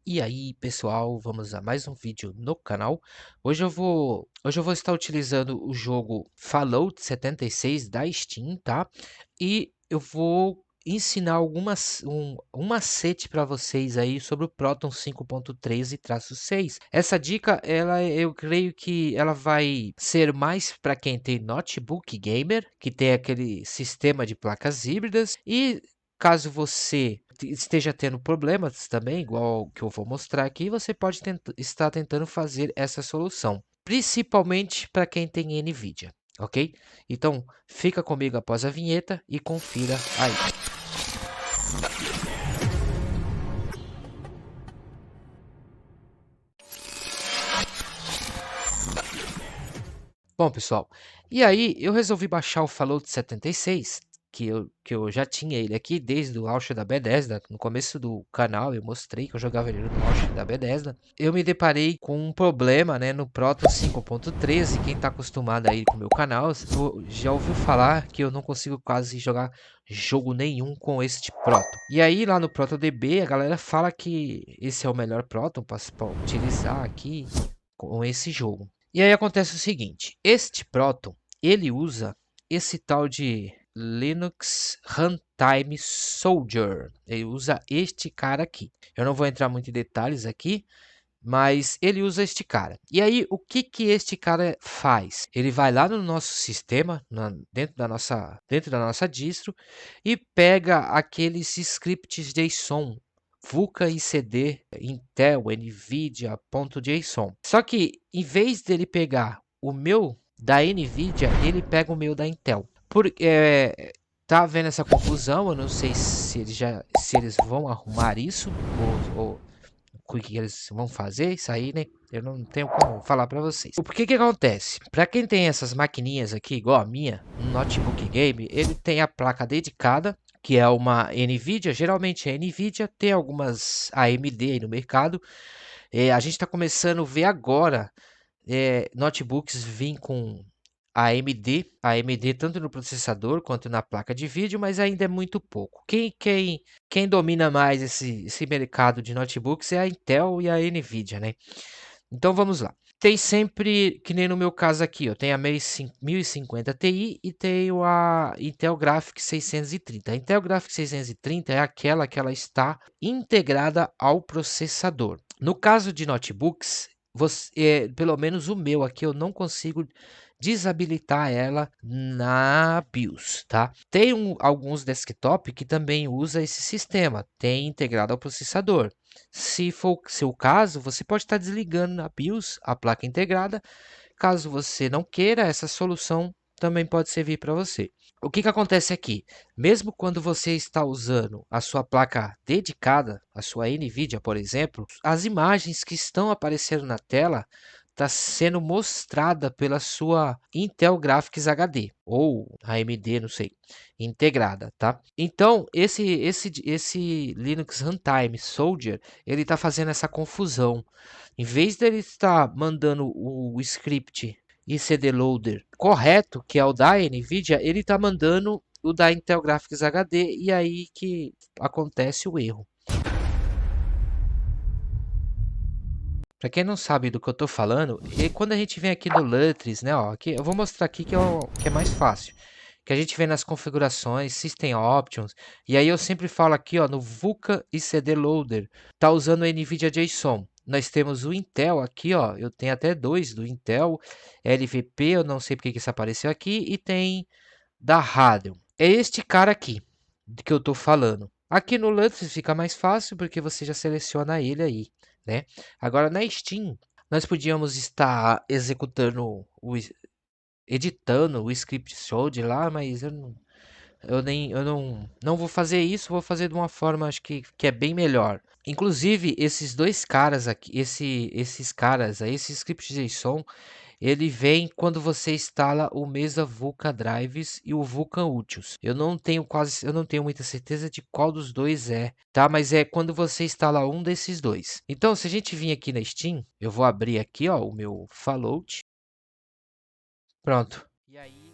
E aí, pessoal, vamos a mais um vídeo no canal. Hoje eu vou estar utilizando o jogo Fallout 76 da Steam, tá? E eu vou ensinar um macete para vocês aí sobre o Proton 5.13-6. Essa dica, eu creio que ela vai ser mais para quem tem notebook gamer, que tem aquele sistema de placas híbridas, e caso você esteja tendo problemas também, igual o que eu vou mostrar aqui, você pode estar tentando fazer essa solução, principalmente para quem tem NVIDIA, ok? Então, fica comigo após a vinheta e confira aí. Bom, pessoal, e aí eu resolvi baixar o Fallout 76, que eu já tinha ele aqui desde o launch da Bethesda. No começo do canal eu mostrei que eu jogava ele no launch da Bethesda. Eu me deparei com um problema, né, no Proton 5.13. Quem está acostumado aí com o meu canal já ouviu falar que eu não consigo quase jogar jogo nenhum com este Proton. E aí lá no ProtonDB a galera fala que esse é o melhor Proton para utilizar aqui com esse jogo. E aí acontece o seguinte, este Proton, ele usa esse tal de Linux Runtime Soldier. Ele usa este cara aqui. Eu não vou entrar muito em detalhes aqui, mas ele usa este cara. E aí, o que que este cara faz? Ele vai lá no nosso sistema, dentro da nossa distro, e pega aqueles scripts JSON, VUCA ICD, Intel, NVIDIA, .json. Só que, em vez dele pegar o meu da NVIDIA, ele pega o meu da Intel. Tá vendo essa confusão? Eu não sei se eles vão arrumar isso ou o que eles vão fazer, isso aí, né? Eu não tenho como falar para vocês. O que que acontece? Para quem tem essas maquininhas aqui, igual a minha, um notebook game, ele tem a placa dedicada, que é uma NVIDIA. Geralmente é NVIDIA, tem algumas AMD aí no mercado. A gente está começando a ver agora notebooks vir com AMD tanto no processador quanto na placa de vídeo, mas ainda é muito pouco. Quem domina mais esse mercado de notebooks é a Intel e a Nvidia, né? Então vamos lá. Tem sempre, que nem no meu caso aqui, eu tenho a 1050 Ti e tenho a Intel Graphics 630. A Intel Graphics 630 é aquela que ela está integrada ao processador. No caso de notebooks, pelo menos o meu aqui, eu não consigo desabilitar ela na BIOS, tá? Tem alguns desktop que também usa esse sistema, tem integrado ao processador. Se for o seu caso, você pode estar desligando na BIOS a placa integrada. Caso você não queira, essa solução também pode servir para você. O que que acontece aqui? Mesmo quando você está usando a sua placa dedicada, a sua NVIDIA, por exemplo, as imagens que estão aparecendo na tela está sendo mostrada pela sua Intel Graphics HD ou AMD, não sei, integrada, tá? Então, esse Linux Runtime Soldier, ele está fazendo essa confusão. Em vez dele estar mandando o script e CD loader correto, que é o da NVIDIA, ele está mandando o da Intel Graphics HD, e aí que acontece o erro. Para quem não sabe do que eu estou falando, quando a gente vem aqui no Lutris, né, ó, aqui, eu vou mostrar aqui que é mais fácil. Que a gente vê nas configurações, System Options, e aí eu sempre falo aqui, ó, no VUCA e CD Loader, tá usando o NVIDIA JSON. Nós temos o Intel aqui, ó, eu tenho até dois do Intel, LVP, eu não sei porque que isso apareceu aqui, e tem da Radeon. É este cara aqui de que eu tô falando. Aqui no Lutris fica mais fácil porque você já seleciona ele aí, né? Agora na Steam, nós podíamos estar editando o script show de lá, mas eu não vou fazer isso, vou fazer de uma forma acho que é bem melhor. Inclusive, esses dois caras aqui, esses caras aí, esse script JSON, ele vem quando você instala o Mesa Vulkan Drives e o Vulkan Utils. Eu não tenho muita certeza de qual dos dois é, tá? Mas é quando você instala um desses dois. Então, se a gente vir aqui na Steam, eu vou abrir aqui, ó, o meu Fallout. Pronto. E aí,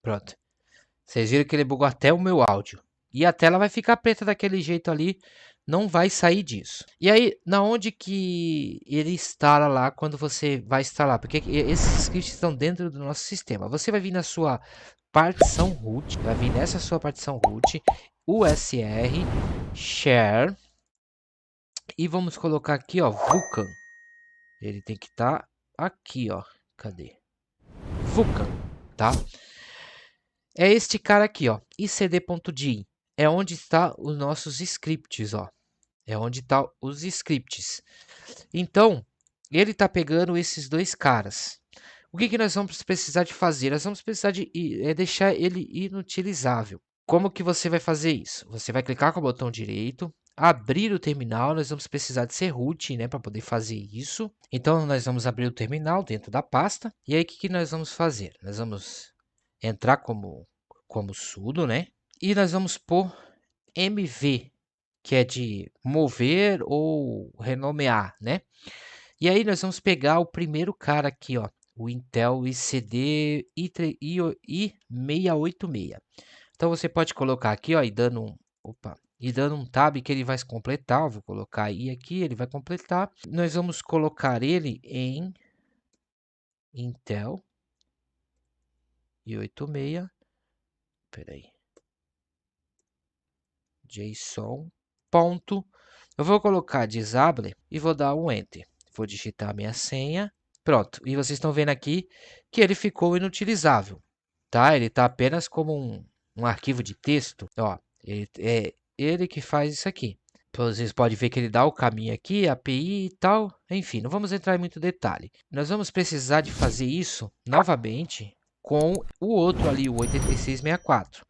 pronto. Vocês viram que ele bugou até o meu áudio. E a tela vai ficar preta daquele jeito ali, não vai sair disso. E aí, na onde que ele instala lá quando você vai instalar? Porque esses scripts estão dentro do nosso sistema. Você vai vir na sua partição root, vai vir nessa sua partição root, usr, share, e vamos colocar aqui, ó, Vulkan. Ele tem que estar aqui, ó. Cadê? Vulkan, tá? É este cara aqui, ó, icd.di. É onde está os nossos scripts, ó. É onde está os scripts. Então, ele está pegando esses dois caras. O que nós vamos precisar de fazer? Nós vamos precisar de deixar ele inutilizável. Como que você vai fazer isso? Você vai clicar com o botão direito, abrir o terminal. Nós vamos precisar de ser root, né, para poder fazer isso. Então, nós vamos abrir o terminal dentro da pasta. E aí, o que nós vamos fazer? Nós vamos entrar como sudo, né? E nós vamos pôr mv, que é de mover ou renomear, né? E aí nós vamos pegar o primeiro cara aqui, ó, o Intel ICD i686. Então você pode colocar aqui, ó, e dando um tab que ele vai se completar. Eu vou colocar i aqui, ele vai completar. Nós vamos colocar ele em Intel i86. Peraí. JSON. Ponto. Eu vou colocar disable e vou dar um enter. Vou digitar a minha senha. Pronto. E vocês estão vendo aqui que ele ficou inutilizável, tá? Ele está apenas como um arquivo de texto. Ó, é ele que faz isso aqui. Vocês podem ver que ele dá o caminho aqui, API e tal. Enfim, não vamos entrar em muito detalhe. Nós vamos precisar de fazer isso novamente com o outro ali, o 8664.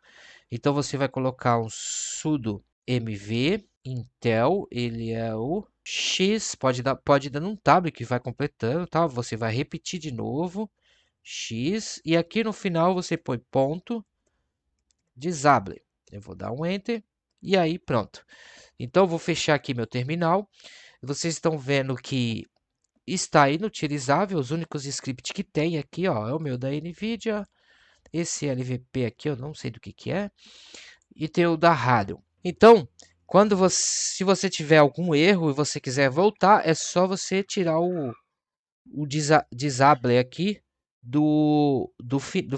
Então você vai colocar um sudo mv Intel, ele é o X, pode dar um tab que vai completando, tá? Você vai repetir de novo, X, e aqui no final você põe ponto, disable. Eu vou dar um enter, e aí pronto. Então eu vou fechar aqui meu terminal. Vocês estão vendo que está inutilizável. Os únicos scripts que tem aqui, ó, é o meu da NVIDIA. Esse LVP aqui eu não sei do que é. E tem o da Radeon. Então, se você tiver algum erro e você quiser voltar, é só você tirar o disable aqui do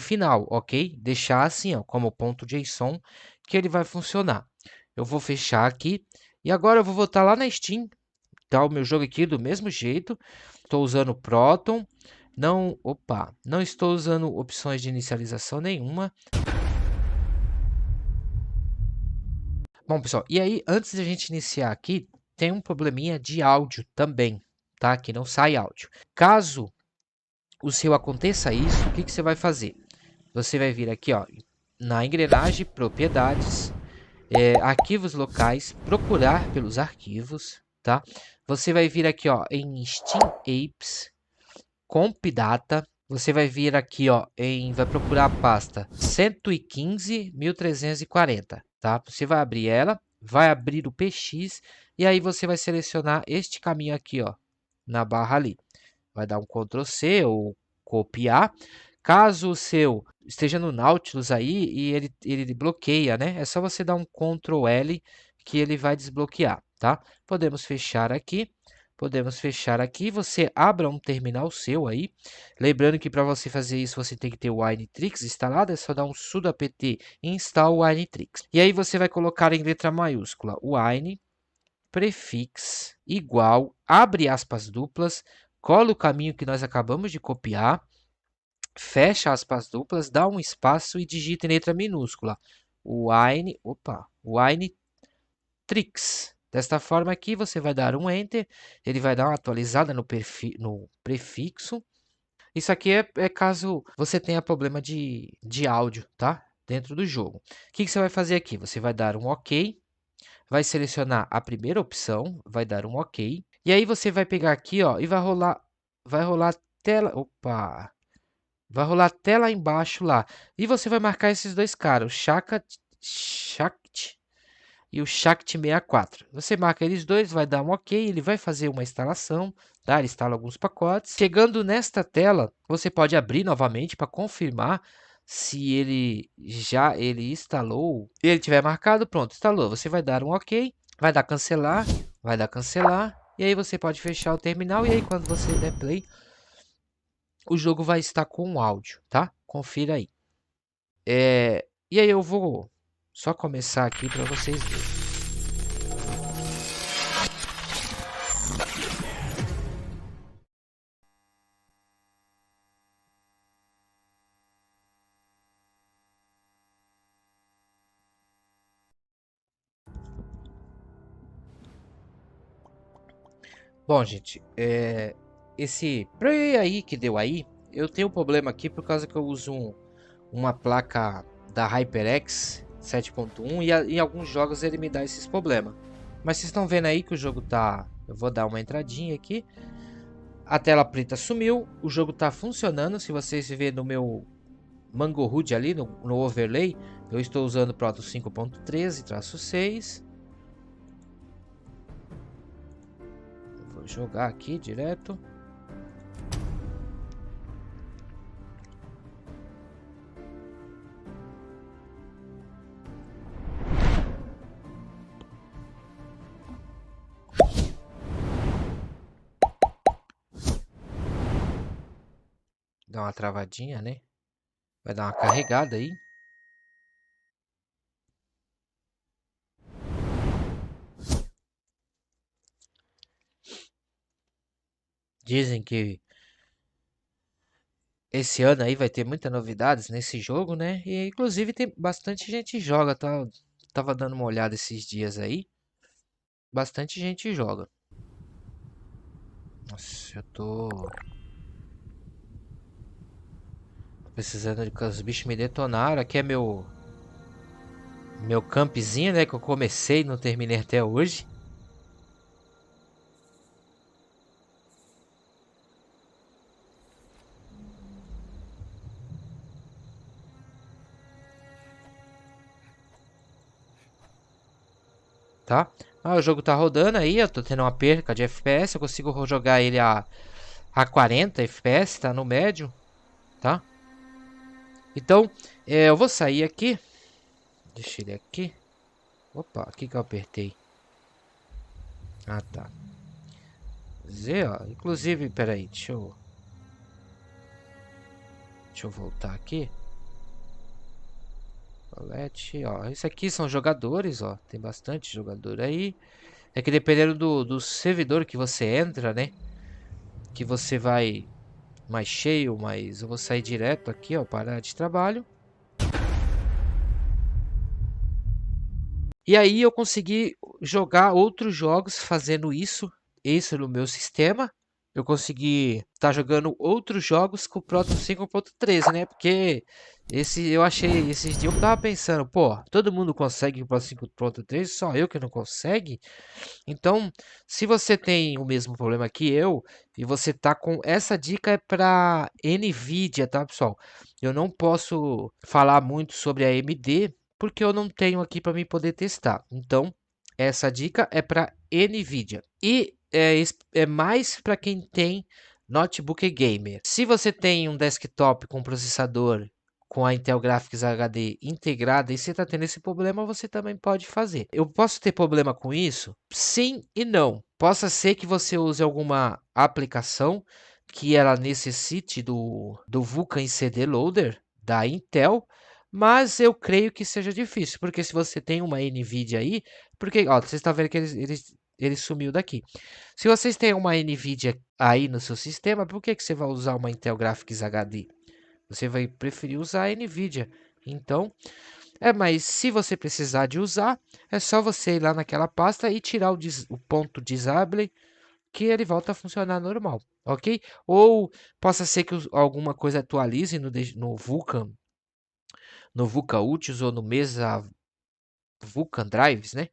final, ok? Deixar assim, ó, como ponto .json, que ele vai funcionar. Eu vou fechar aqui e agora eu vou voltar lá na Steam. Tá o meu jogo aqui do mesmo jeito. Estou usando Proton. Não estou usando opções de inicialização nenhuma. Bom, pessoal, e aí, antes de a gente iniciar aqui, tem um probleminha de áudio também, tá? Que não sai áudio. Caso o seu aconteça isso, o que você vai fazer? Você vai vir aqui, ó, na engrenagem, propriedades, arquivos locais, procurar pelos arquivos, tá? Você vai vir aqui, ó, em Steam Apes, Comp Data. Você vai vir aqui, ó, vai procurar a pasta 115.340, tá? Você vai abrir ela, vai abrir o PX e aí você vai selecionar este caminho aqui, ó, na barra ali. Vai dar um Ctrl C ou copiar. Caso o seu esteja no Nautilus aí e ele bloqueia, né? É só você dar um Ctrl L que ele vai desbloquear, tá? Podemos fechar aqui. Podemos fechar aqui. Você abra um terminal seu aí. Lembrando que para você fazer isso, você tem que ter o Winitrix instalado. É só dar um sudo apt install Winitrix. E aí você vai colocar em letra maiúscula wine prefix igual, abre aspas duplas, cola o caminho que nós acabamos de copiar, fecha aspas duplas, dá um espaço e digita em letra minúscula Winitrix. Desta forma aqui, você vai dar um Enter, ele vai dar uma atualizada no prefixo. Isso aqui é caso você tenha problema de áudio, tá? Dentro do jogo. O que você vai fazer aqui? Você vai dar um OK, vai selecionar a primeira opção, vai dar um OK. E aí você vai pegar aqui, ó, e vai rolar tela, vai rolar tela embaixo lá. E você vai marcar esses dois caras, o Shakt e o Shakt64. Você marca eles dois, vai dar um OK, ele vai fazer uma instalação, tá? Ele instala alguns pacotes. Chegando nesta tela, você pode abrir novamente para confirmar Se ele instalou, e ele tiver marcado, pronto, instalou. Você vai dar um OK, vai dar cancelar, e aí você pode fechar o terminal, e aí quando você der play, o jogo vai estar com o áudio, tá? Confira aí. E aí eu vou só começar aqui para vocês verem. Bom, gente, esse play aí que deu aí, eu tenho um problema aqui por causa que eu uso uma placa da HyperX 7.1 e em alguns jogos ele me dá esses problemas. Mas vocês estão vendo aí que o jogo tá... Eu vou dar uma entradinha aqui. A tela preta sumiu, o jogo tá funcionando. Se vocês verem no meu Mango HUD ali, no overlay, eu estou usando o Proto 5.13-6. Vou jogar aqui direto. Dá uma travadinha, né? Vai dar uma carregada aí. Dizem que esse ano aí vai ter muitas novidades nesse jogo, né? E inclusive tem bastante gente joga, tá? Tava dando uma olhada esses dias aí. Bastante gente joga. Nossa, eu tô precisando de que os bichos me detonaram. Aqui é meu campzinho, né? Que eu comecei e não terminei até hoje. Tá? O jogo tá rodando aí, eu tô tendo uma perca de FPS. Eu consigo jogar ele a 40 FPS, tá no médio, tá? Então, eu vou sair aqui. Deixa ele aqui. Opa, aqui que eu apertei. Ah, tá. Z, ó. Inclusive, peraí, deixa eu voltar aqui. Colete, ó. Isso aqui são jogadores, ó. Tem bastante jogador aí. É que dependendo do servidor que você entra, né? Que você vai mais cheio, mas eu vou sair direto aqui, ó. Para de trabalho. E aí eu consegui jogar outros jogos fazendo isso no meu sistema. Eu consegui estar jogando outros jogos com o Proton 5.13, né? Porque eu achei esses dias eu tava pensando, pô, todo mundo consegue o Proton 5.13, só eu que não consegue. Então, se você tem o mesmo problema que eu e você tá com essa dica é para Nvidia, tá, pessoal? Eu não posso falar muito sobre a AMD porque eu não tenho aqui para me poder testar. Então, essa dica é para Nvidia e é mais para quem tem notebook gamer. Se você tem um desktop com processador com a Intel Graphics HD integrada e você está tendo esse problema, você também pode fazer. Eu posso ter problema com isso? Sim e não. Possa ser que você use alguma aplicação que ela necessite do Vulkan CD Loader da Intel, mas eu creio que seja difícil, porque se você tem uma NVIDIA aí, porque ó, você está vendo que ele sumiu daqui. Se vocês têm uma NVIDIA aí no seu sistema, por que você vai usar uma Intel Graphics HD? Você vai preferir usar a NVIDIA. Então, mas se você precisar de usar, é só você ir lá naquela pasta e tirar o ponto disable, que ele volta a funcionar normal, ok? Ou possa ser que alguma coisa atualize no Vulkan, no Vulkan Utils ou no Mesa Vulkan Drives, né?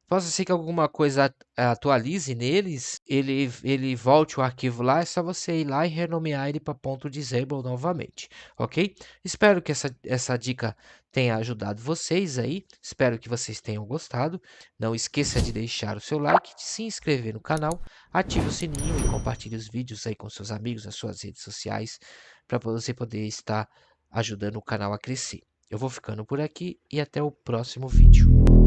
Possa ser que alguma coisa atualize neles, ele volte o arquivo lá, é só você ir lá e renomear ele para ponto .disable novamente, ok? Espero que essa dica tenha ajudado vocês aí, espero que vocês tenham gostado. Não esqueça de deixar o seu like, de se inscrever no canal, ative o sininho e compartilhe os vídeos aí com seus amigos nas suas redes sociais, para você poder estar ajudando o canal a crescer. Eu vou ficando por aqui e até o próximo vídeo.